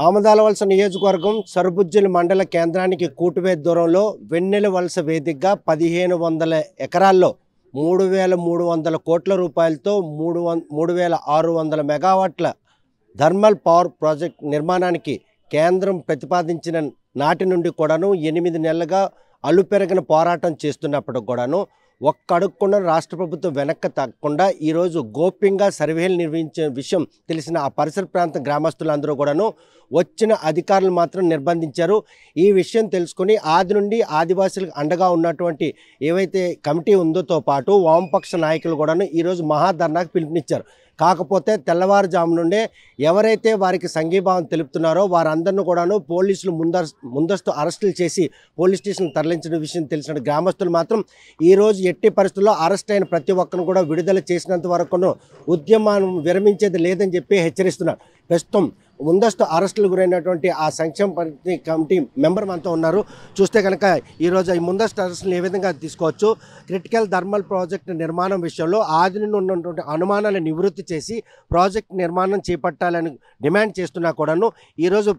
ఆమదాలవలస నియోజకవర్గం సరుబుజ్జిలి మండల కేంద్రానికి కూటువే దూరంలో వెన్నెల వలస వేదికగా 1500 ఎకరాల్లో 3300 కోట్ల రూపాయలతో 3600 మెగావాట్ల థర్మల్ పవర్ ప్రాజెక్ట్ నిర్మాణానికి కేంద్రం ప్రతిపాదించిన నాటి నుండి కూడాను 8 నెలలుగా అలుపెరగన పోరాటం చేస్తున్నప్పటికి కూడాను ఒక్క అడుగుకుండా రాష్ట్ర ప్రభుత్వం వెనక్కి తగ్గకుండా ఈరోజు గోప్యంగా సర్వేలు నిర్వహించే విషయం తెలిసిన ఆ పరిసర ప్రాంత గ్రామస్తులందరూ కూడాను వచ్చిన అధికారులు మాత్రం నిర్బంధించారు. ఈ విషయం తెలుసుకుని ఆది నుండి ఆదివాసులకు అండగా ఉన్నటువంటి ఏవైతే కమిటీ ఉందోతో పాటు వామపక్ష నాయకులు కూడాను ఈరోజు మహాధర్నాకు పిలుపునిచ్చారు. కాకపోతే తెల్లవారుజాము నుండే ఎవరైతే వారికి సంఘీభావం తెలుపుతున్నారో వారందరినీ కూడాను పోలీసులు ముందస్తు అరెస్టులు చేసి పోలీస్ స్టేషన్కి తరలించిన విషయం తెలిసిన గ్రామస్తులు మాత్రం ఈరోజు ఎట్టి పరిస్థితుల్లో అరెస్ట్ అయిన ప్రతి ఒక్కరిని కూడా విడుదల చేసినంత వరకును ఉద్యమాన్ని విరమించేది లేదని చెప్పి హెచ్చరిస్తున్నారు. ప్రస్తుతం ముందస్తు అరెస్టులు గురైనటువంటి ఆ సంక్షేమ కమిటీ మెంబర్ మనతో ఉన్నారు. చూస్తే కనుక ఈరోజు ఈ ముందస్తు అరెస్టులు ఏ విధంగా తీసుకోవచ్చు, క్రిటికల్ థర్మల్ ప్రాజెక్టు నిర్మాణం విషయంలో ఆది నుండి ఉన్నటువంటి అనుమానాలను నివృత్తి చేసి ప్రాజెక్ట్ నిర్మాణం చేపట్టాలని డిమాండ్ చేస్తున్నా కూడాను ఈరోజు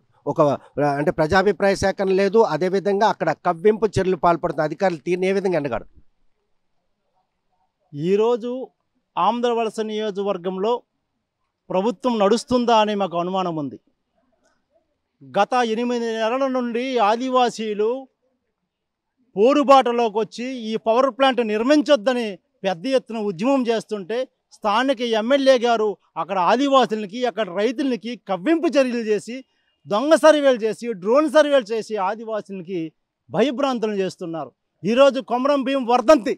అంటే ప్రజాభిప్రాయ సేకరణ లేదు. అదేవిధంగా అక్కడ కవ్వింపు చర్యలు పాల్పడుతున్న అధికారులు తీరుని ఏ విధంగా ఎండగాడు. ఈరోజు ఆమదాలవలస నియోజకవర్గంలో ప్రభుత్వం నడుస్తుందా అని మాకు అనుమానం ఉంది. గత 8 నెలల నుండి ఆదివాసీలు పోరుబాటలోకి వచ్చి ఈ పవర్ ప్లాంట్ నిర్మించొద్దని పెద్ద ఎత్తున ఉద్యమం చేస్తుంటే స్థానిక ఎమ్మెల్యే గారు అక్కడ ఆదివాసులకి అక్కడ రైతులకి కవ్వింపు చర్యలు చేసి దొంగ సర్వేలు చేసి డ్రోన్ సర్వేలు చేసి ఆదివాసులకి భయభ్రాంతులు చేస్తున్నారు. ఈరోజు కొమరం భీం వర్ధంతి,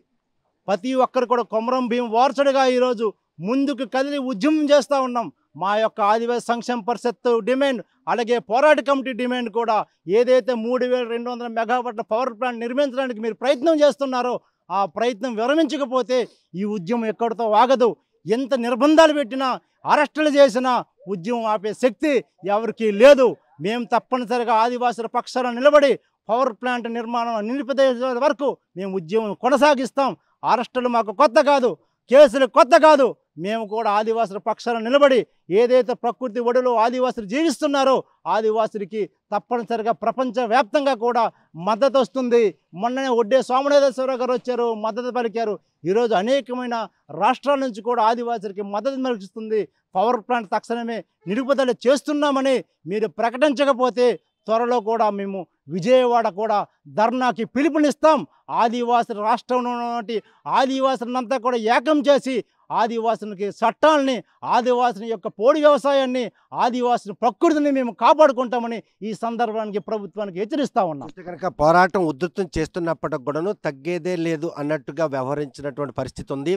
ప్రతి ఒక్కరు కూడా కొమరం భీం వారసుడిగా ఈరోజు ముందుకు కదిలి ఉద్యమం చేస్తూ ఉన్నాం. మా యొక్క ఆదివాసీ సంక్షేమ పరిషత్ డిమాండ్ అలాగే పోరాట కమిటీ డిమాండ్ కూడా ఏదైతే 3200 మెగావాట్ల పవర్ ప్లాంట్ నిర్మించడానికి మీరు ప్రయత్నం చేస్తున్నారో ఆ ప్రయత్నం విరమించకపోతే ఈ ఉద్యమం ఎక్కడితో ఆగదు. ఎంత నిర్బంధాలు పెట్టినా అరెస్టులు చేసినా ఉద్యమం ఆపే శక్తి ఎవరికీ లేదు. మేము తప్పనిసరిగా ఆదివాసుల పక్షాన నిలబడి పవర్ ప్లాంట్ నిర్మాణం నిలిపివేసే వరకు మేము ఉద్యమం కొనసాగిస్తాం. అరెస్టులు మాకు కొత్త కాదు, కేసులు కొత్త కాదు. మేము కూడా ఆదివాసుల పక్షాన నిలబడి ఏదైతే ప్రకృతి ఒడిలో ఆదివాసులు జీవిస్తున్నారో ఆదివాసులకి తప్పనిసరిగా ప్రపంచవ్యాప్తంగా కూడా మద్దతు వస్తుంది. మొన్ననే ఒడ్డే సోమనాథేశ్వరరావు గారు వచ్చారు, మద్దతు పలికారు. ఈరోజు అనేకమైన రాష్ట్రాల నుంచి కూడా ఆదివాసులకి మద్దతు పలుకుతుంది. పవర్ ప్లాంట్ తక్షణమే నిలుపుదల చేస్తున్నామని మీరు ప్రకటించకపోతే త్వరలో కూడా మేము విజయవాడ కూడా ధర్నాకి పిలుపునిస్తాం. ఆదివాసుల రాష్ట్రంలో ఉన్నటువంటి ఆదివాసులంతా కూడా ఏకం చేసి ఆదివాసులకి చట్టాలని, ఆదివాసుల యొక్క పోడి వ్యవసాయాన్ని, ఆదివాసుల ప్రకృతిని మేము కాపాడుకుంటామని ఈ సందర్భానికి ప్రభుత్వానికి హెచ్చరిస్తూ ఉన్నాం. కనుక పోరాటం ఉధృతం చేస్తున్నప్పటికి కూడాను తగ్గేదే లేదు అన్నట్టుగా వ్యవహరించినటువంటి పరిస్థితి ఉంది.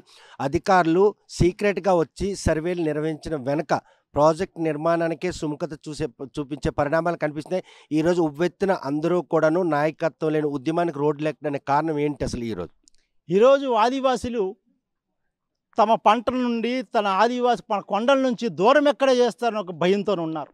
అధికారులు సీక్రెట్గా వచ్చి సర్వేలు నిర్వహించిన వెనక ప్రాజెక్ట్ నిర్మాణానికే సుముఖత చూపించే పరిణామాలు కనిపిస్తున్నాయి. ఈరోజు ఉవ్వెత్తున అందరూ కూడాను నాయకత్వం లేని ఉద్యమానికి రోడ్లు ఎక్కడానికి కారణం ఏంటి అసలు? ఈరోజు ఆదివాసులు తమ పంటల నుండి మన కొండల నుంచి దూరం ఎక్కడ చేస్తారని ఒక భయంతో ఉన్నారు.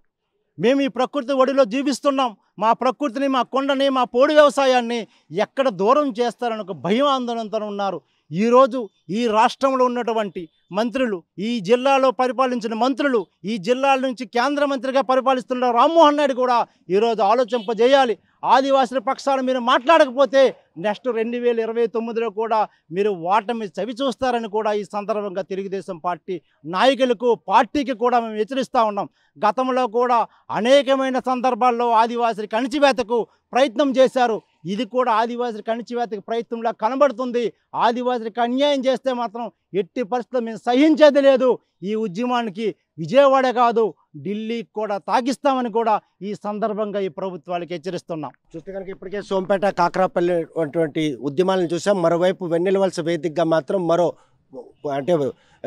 మేము ఈ ప్రకృతి ఒడిలో జీవిస్తున్నాం, మా ప్రకృతిని, మా కొండని, మా పోడి వ్యవసాయాన్ని ఎక్కడ దూరం చేస్తారని ఒక భయం ఆందోళనతో ఉన్నారు. ఈరోజు ఈ రాష్ట్రంలో ఉన్నటువంటి మంత్రులు, ఈ జిల్లాలో పరిపాలించిన మంత్రులు, ఈ జిల్లాల నుంచి కేంద్ర మంత్రిగా పరిపాలిస్తున్న రామ్మోహన్ నాయుడు కూడా ఈరోజు ఆలోచింపజేయాలి. ఆదివాసుల పక్షాలు మీరు మాట్లాడకపోతే నెక్స్ట్ 2029లో కూడా మీరు ఓటమి చవి చూస్తారని కూడా ఈ సందర్భంగా తెలుగుదేశం పార్టీ నాయకులకు, పార్టీకి కూడా మేము హెచ్చరిస్తూ ఉన్నాం. గతంలో కూడా అనేకమైన సందర్భాల్లో ఆదివాసులకి అణిచివేతకు ప్రయత్నం చేశారు. ఇది కూడా ఆదివాసులకి అణిచివేతకు ప్రయత్నంలా కనబడుతుంది. ఆదివాసులకి అన్యాయం చేస్తే మాత్రం ఎట్టి పరిస్థితుల్లో మేము సహించేది లేదు. ఈ ఉద్యమానికి విజయవాడ కాదు ఢిల్లీకి కూడా తాగిస్తామని కూడా ఈ సందర్భంగా ఈ ప్రభుత్వాలకు హెచ్చరిస్తున్నాం. చూస్తే కనుక ఇప్పటికే సోంపేట, కాకరాపల్లి అటువంటి ఉద్యమాలను చూసాం. మరోవైపు వెన్నెల వలస వేదికగా మాత్రం అంటే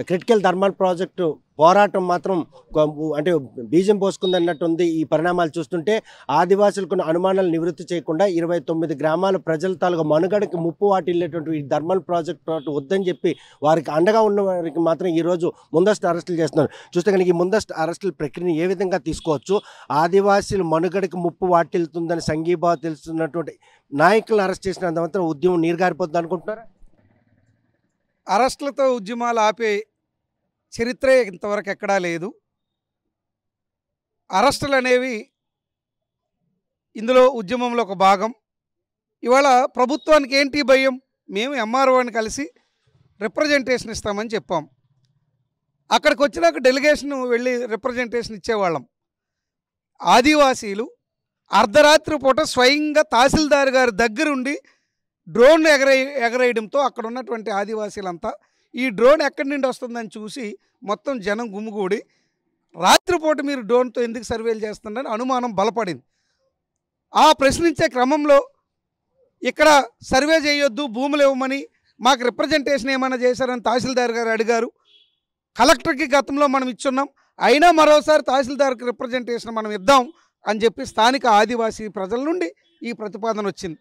క్రిటికల్ థర్మల్ ప్రాజెక్టు పోరాటం మాత్రం అంటే బీజం పోసుకుందన్నట్టుంది. ఈ పరిణామాలు చూస్తుంటే ఆదివాసులకు అనుమానాలు నివృత్తి చేయకుండా 29 గ్రామాల ప్రజల తాలూకు మనుగడకి ముప్పు వాటిల్లేటువంటి ఈ థర్మల్ ప్రాజెక్టు వద్దని చెప్పి వారికి అండగా ఉన్న వారికి మాత్రం ఈరోజు ముందస్తు అరెస్టులు చేస్తున్నారు. చూస్తే కనుక ఈ ముందస్తు అరెస్టుల ప్రక్రియను ఏ విధంగా తీసుకోవచ్చు? ఆదివాసీల మనుగడకి ముప్పు వాటిల్తుందని సంఘీభావం తెలుస్తున్నటువంటి నాయకులను అరెస్ట్ చేసినంత మాత్రం ఉద్యమం నీరుగారిపోతుంది అనుకుంటున్నారా? అరెస్టులతో ఉద్యమాలు ఆపే చరిత్రే ఇంతవరకు ఎక్కడా లేదు. అరెస్టులు అనేవి ఇందులో ఉద్యమంలో ఒక భాగం. ఇవాళ ప్రభుత్వానికి ఏంటి భయం? మేము ఎంఆర్ఓని కలిసి రిప్రజెంటేషన్ ఇస్తామని చెప్పాం. అక్కడికి వచ్చినాక డెలిగేషన్ వెళ్ళి రిప్రజెంటేషన్ ఇచ్చేవాళ్ళం. ఆదివాసీలు అర్ధరాత్రి పూట స్వయంగా తహసీల్దార్ గారి దగ్గరుండి డ్రోన్ ఎగరేయడంతో అక్కడ ఉన్నటువంటి ఆదివాసీలంతా ఈ డ్రోన్ ఎక్కడి నుండి వస్తుందని చూసి మొత్తం జనం గుమిగూడి రాత్రిపూట మీరు డ్రోన్తో ఎందుకు సర్వేలు చేస్తున్నారని అనుమానం బలపడింది. ఆ ప్రశ్నించే క్రమంలో ఇక్కడ సర్వే చేయొద్దు, భూములు ఇవ్వమని, మాకు రిప్రజెంటేషన్ ఏమైనా చేశారని తహసీల్దార్ గారు అడిగారు. కలెక్టర్కి గతంలో మనం ఇచ్చున్నాం, అయినా మరోసారి తహసీల్దార్కి రిప్రజెంటేషన్ మనం ఇద్దాం అని చెప్పి స్థానిక ఆదివాసీ ప్రజల నుండి ఈ ప్రతిపాదన వచ్చింది.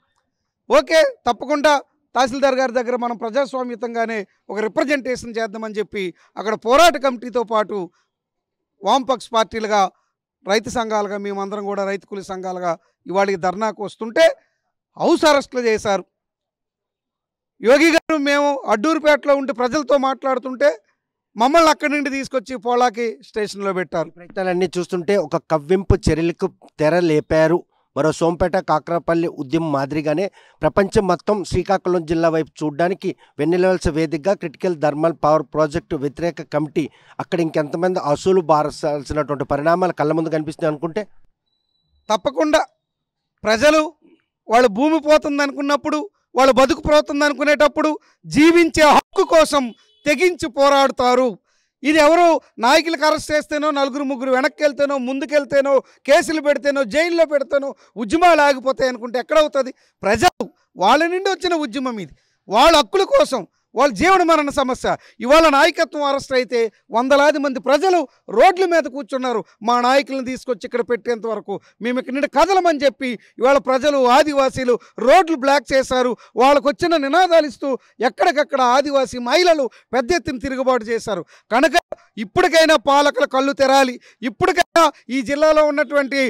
ఓకే, తప్పకుండా తహసీల్దార్ గారి దగ్గర మనం ప్రజాస్వామ్యతంగానే ఒక రిప్రజెంటేషన్ చేద్దామని చెప్పి అక్కడ పోరాట కమిటీతో పాటు వామపక్ష పార్టీలుగా, రైతు సంఘాలుగా, మేమందరం కూడా రైతు కూలి సంఘాలుగా ఇవాళకి ధర్నాకు వస్తుంటే హౌస్ అరెస్టులు చేశారు. యోగి గారు మేము అడ్డూరుపేటలో ఉండి ప్రజలతో మాట్లాడుతుంటే మమ్మల్ని అక్కడి నుండి తీసుకొచ్చి పోలాకి స్టేషన్లో పెట్టారు. ప్రయత్నాలన్నీ చూస్తుంటే ఒక కవ్వింపు చర్యలకు తెర లేపారు. మరో సోంపేట కాకరపల్లి ఉద్యమం మాదిరిగానే ప్రపంచం మొత్తం శ్రీకాకుళం జిల్లా వైపు చూడడానికి వెన్నెలవలస వేదికగా క్రిటికల్ థర్మల్ పవర్ ప్రాజెక్టు వ్యతిరేక కమిటీ అక్కడ ఇంకెంతమంది అసూలు బారాల్సినటువంటి పరిణామాలు కళ్ళ ముందు కనిపిస్తున్నాయి అనుకుంటే తప్పకుండా ప్రజలు వాళ్ళ భూమి పోతుంది అనుకున్నప్పుడు, వాళ్ళ బతుకు పోతుంది అనుకునేటప్పుడు జీవించే హక్కు కోసం తెగించి పోరాడుతారు. ఇది ఎవరు నాయకులకు అరెస్ట్ చేస్తేనో, నలుగురు ముగ్గురు వెనక్కి వెళ్తేనో, ముందుకెళ్తేనో, కేసులు పెడితేనో, జైల్లో పెడితేనో ఉద్యమాలు ఆగిపోతాయి అనుకుంటే ఎక్కడవుతుంది? ప్రజలు వాళ్ళ నుండి వచ్చిన ఉద్యమం ఇది. వాళ్ళ హక్కుల కోసం, వాళ్ళ జీవన మరణ సమస్య. ఇవాళ నాయకత్వం అరెస్ట్ అయితే వందలాది మంది ప్రజలు రోడ్ల మీద కూర్చున్నారు. మా నాయకులను తీసుకొచ్చి ఇక్కడ పెట్టేంత వరకు మేము ఇక్కడ నుండి కదలమని చెప్పి ఇవాళ ప్రజలు, ఆదివాసీలు రోడ్లు బ్లాక్ చేశారు. వాళ్ళకు వచ్చిన నినాదాలు ఇస్తూ ఎక్కడికక్కడ ఆదివాసీ మహిళలు పెద్ద ఎత్తున తిరుగుబాటు చేశారు. కనుక ఇప్పటికైనా పాలకుల కళ్ళు తెరాలి. ఇప్పటికైనా ఈ జిల్లాలో ఉన్నటువంటి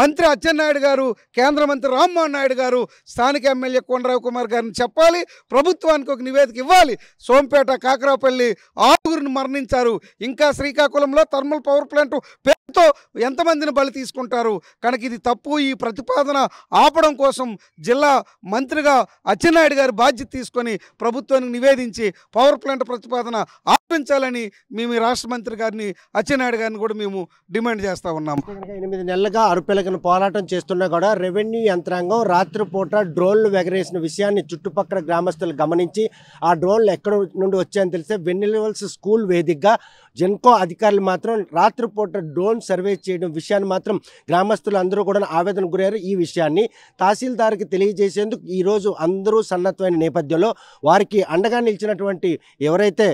మంత్రి అచ్చెన్నాయుడు గారు, కేంద్ర మంత్రి రామ్మోహన్ నాయుడు గారు, స్థానిక ఎమ్మెల్యే కొండరావు కుమార్ గారిని చెప్పాలి, ప్రభుత్వానికి ఒక నివేదిక ఇవ్వాలి. సోంపేట, కాకరాపల్లి 6 మరణించారు. ఇంకా శ్రీకాకుళంలో థర్మల్ పవర్ ప్లాంట్ పేరుతో ఎంతమందిని బలి తీసుకుంటారు? కనుక ఇది తప్పు. ఈ ప్రతిపాదన ఆపడం కోసం జిల్లా మంత్రిగా అచ్చెన్నాయుడు గారు బాధ్యత తీసుకొని ప్రభుత్వానికి నివేదించి పవర్ ప్లాంట్ ప్రతిపాదన ఆపించాలని మేము ఈ రాష్ట్ర మంత్రి గారిని, అచ్చెన్నాయుడు గారిని కూడా మేము డిమాండ్ చేస్తూ ఉన్నాం. 8 నెలలుగా అరుపెలకన పోరాటం చేస్తున్నా కూడా రెవెన్యూ యంత్రాంగం రాత్రిపూట డ్రోన్లు ఎగరేసిన విషయాన్ని చుట్టుపక్కల గ్రామస్తులు గమనించి ఆ డ్రోన్లు ఎక్కడ నుండి వచ్చాయని తెలిస్తే వెన్నెలవలస స్కూల్ వేదికగా జెన్కో అధికారులు మాత్రం రాత్రిపూట డ్రోన్ సర్వే చేయడం విషయాన్ని మాత్రం గ్రామస్తులు అందరూ కూడా ఆవేదన గురయ్యారు. ఈ విషయాన్ని తహసీల్దార్కి తెలియజేసేందుకు ఈరోజు అందరూ సన్నద్ధమైన నేపథ్యంలో వారికి అండగా నిలిచినటువంటి ఎవరైతే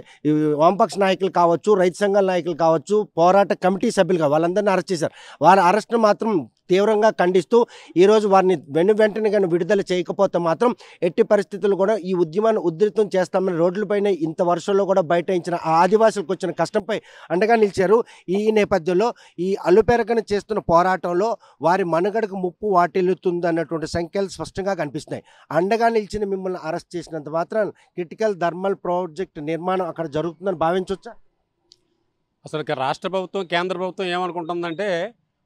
వామపక్ష నాయకులు కావచ్చు, రైతు సంఘాల నాయకులు కావచ్చు, పోరాట కమిటీ సభ్యులుగా వాళ్ళందరినీ అరెస్ట్ చేశారు. వారి అరెస్ట్ను మాత్రం తీవ్రంగా ఖండిస్తూ ఈరోజు వారిని వెంటనే కానీ విడుదల చేయకపోతే మాత్రం ఎట్టి పరిస్థితులు కూడా ఈ ఉద్యమాన్ని ఉధృతం చేస్తామని రోడ్లపైన ఇంత వర్షంలో కూడా బైఠాయించిన ఆ ఆదివాసులకు వచ్చిన కష్టంపై అండగా నిలిచారు. ఈ నేపథ్యంలో ఈ అల్లుపెరకన చేస్తున్న పోరాటంలో వారి మనుగడకు ముప్పు వాటిల్లుతుంది అన్నటువంటి సంఖ్యలు స్పష్టంగా కనిపిస్తున్నాయి. అండగా నిలిచిన మిమ్మల్ని అరెస్ట్ చేసినంత మాత్రం క్రిటికల్ థర్మల్ ప్రాజెక్ట్ నిర్మాణం అక్కడ జరుగుతుందని భావించవచ్చా? అసలు రాష్ట్ర ప్రభుత్వం, కేంద్ర ప్రభుత్వం ఏమనుకుంటుందంటే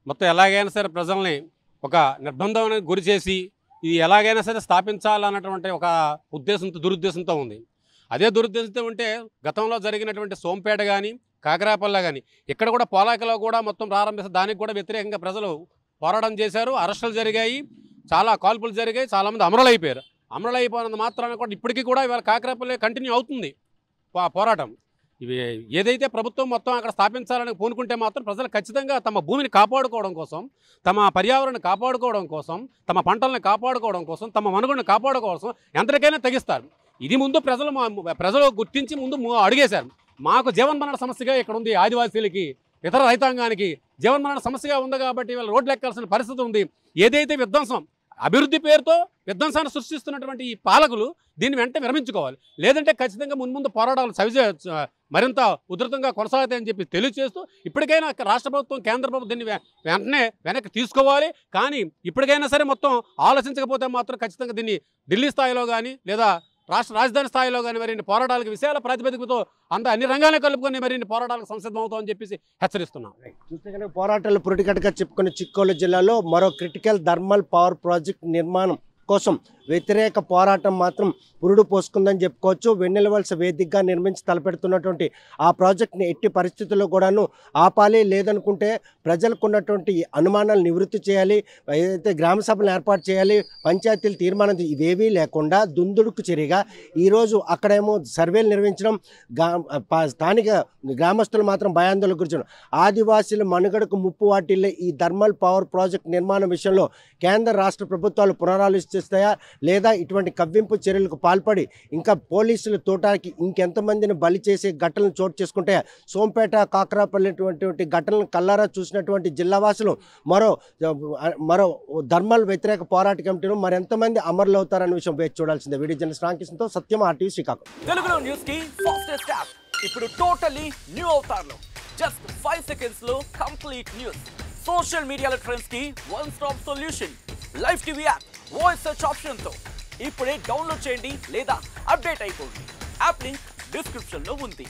మొత్తం ఎలాగైనా సరే ప్రజల్ని ఒక నిర్బంధానికి గురి చేసి ఇది ఎలాగైనా సరే స్థాపించాలన్నటువంటి ఒక ఉద్దేశంతో, దురుద్దేశంతో ఉంది. అదే దురుద్దేశంతో ఉంటే గతంలో జరిగినటువంటి సోంపేట కానీ, కాకరాపల్లి కానీ, ఇక్కడ కూడా పోలాకలో కూడా మొత్తం ప్రారంభిస్తే దానికి కూడా వ్యతిరేకంగా ప్రజలు పోరాటం చేశారు. అరెస్టులు జరిగాయి, చాలా కాల్పులు జరిగాయి, చాలామంది అమరులైపోయారు. అమరులైపోయినంత మాత్రాన కూడా ఇప్పటికీ కూడా ఇవాళ కాకరాపల్లి కంటిన్యూ అవుతుంది పోరాటం. ఇవి ఏదైతే ప్రభుత్వం మొత్తం అక్కడ స్థాపించాలని పూనుకుంటే మాత్రం ప్రజలు ఖచ్చితంగా తమ భూమిని కాపాడుకోవడం కోసం, తమ పర్యావరణాన్ని కాపాడుకోవడం కోసం, తమ పంటలను కాపాడుకోవడం కోసం, తమ మనుగడను కాపాడుకోవడం కోసం ఎంతకైనా తెగిస్తారు. ఇది ముందు ప్రజలు గుర్తించి ముందు అడిగేశారు. మాకు జీవన్మరణ సమస్యగా ఇక్కడ ఉంది, ఆదివాసీలకి, ఇతర రైతాంగానికి జీవన్మరణ సమస్యగా ఉంది కాబట్టి వీళ్ళు రోడ్లు ఎక్కాల్సిన పరిస్థితి ఉంది. ఏదైతే విధ్వంసం, అభివృద్ధి పేరుతో విధ్వంసాన్ని సృష్టిస్తున్నటువంటి ఈ పాలకులు దీన్ని వెంటనే విరమించుకోవాలి. లేదంటే ఖచ్చితంగా మున్ముందు పోరాటాలు మరింత ఉధృతంగా కొనసాగుతాయని చెప్పి తెలియజేస్తూ ఇప్పటికైనా రాష్ట్ర ప్రభుత్వం, కేంద్ర ప్రభుత్వం దీన్ని వెంటనే వెనక్కి తీసుకోవాలి. కానీ ఇప్పటికైనా సరే మొత్తం ఆలోచించకపోతే మాత్రం ఖచ్చితంగా దీన్ని ఢిల్లీ స్థాయిలో కానీ లేదా రాష్ట్ర రాజధాని స్థాయిలో కానీ మరి పోరాటాలకు విశాల ప్రాతిపదికతో అన్ని రంగాలను కలుపుకొని మరి పోరాటాలకు సంసిద్ధమవుతామని చెప్పేసి హెచ్చరిస్తున్నాం. చూస్తే కనుక పోరాటాలు పురిటికట్టుగా చెప్పుకున్న చిక్కోలు జిల్లాలో మరో క్రిటికల్ థర్మల్ పవర్ ప్రాజెక్ట్ నిర్మాణం కోసం వ్యతిరేక పోరాటం మాత్రం పురుడు పోసుకుందని చెప్పుకోవచ్చు. వెన్నెలవలస వేదికగా నిర్మించి తలపెడుతున్నటువంటి ఆ ప్రాజెక్ట్ని ఎట్టి పరిస్థితుల్లో కూడాను ఆపాలి, లేదనుకుంటే ప్రజలకు ఉన్నటువంటి అనుమానాలు నివృత్తి చేయాలి, ఏదైతే గ్రామ సభలు ఏర్పాటు చేయాలి, పంచాయతీలు తీర్మానం ఇవేవీ లేకుండా దుందుడుకు చర్యగా ఈరోజు అక్కడేమో సర్వేలు నిర్వహించడం, స్థానిక గ్రామస్తులు మాత్రం భయాందోళనకు గురించడం, ఆదివాసీల మనుగడకు ముప్పు వాటిల్లే ఈ థర్మల్ పవర్ ప్రాజెక్ట్ నిర్మాణం విషయంలో కేంద్ర రాష్ట్ర ప్రభుత్వాలు పునరాలోచిస్తాయా లేదా ఇటువంటి కవ్వింపు చర్యలకు పాల్పడి ఇంకా పోలీసుల తోటాకి ఇంకెంతమందిని బలి చేసే ఘటనలు చోటు చేసుకుంటే సోంపేట కాకరాపల్లి ఘటనలను కల్లారా చూసినటువంటి జిల్లావాసులు మరో థర్మల్ వ్యతిరేక పోరాట కమిటీలో మరెంతమంది అమరులు అవుతారన్న విషయం వేచి చూడాల్సిందే. వీడియో జర్నలిస్ట్ రామకృష్ణతో సత్యం, RTV శ్రీకాకుళం. తెలుగులో న్యూస్ కి ఫాస్టెస్ట్ యాప్ ఇప్పుడు టోటలీ న్యూ అవతార్లో జస్ట్ 5 seconds లో కంప్లీట్ న్యూస్, సోషల్ మీడియాలో ట్రెండ్స్ కి one stop solution, live TV app, voice search option తో ఇప్పుడే డౌన్లోడ్ చేయండి లేదా అప్డేట్ అయిపోండి. యాప్ లింక్ డిస్క్రిప్షన్ లో ఉంది.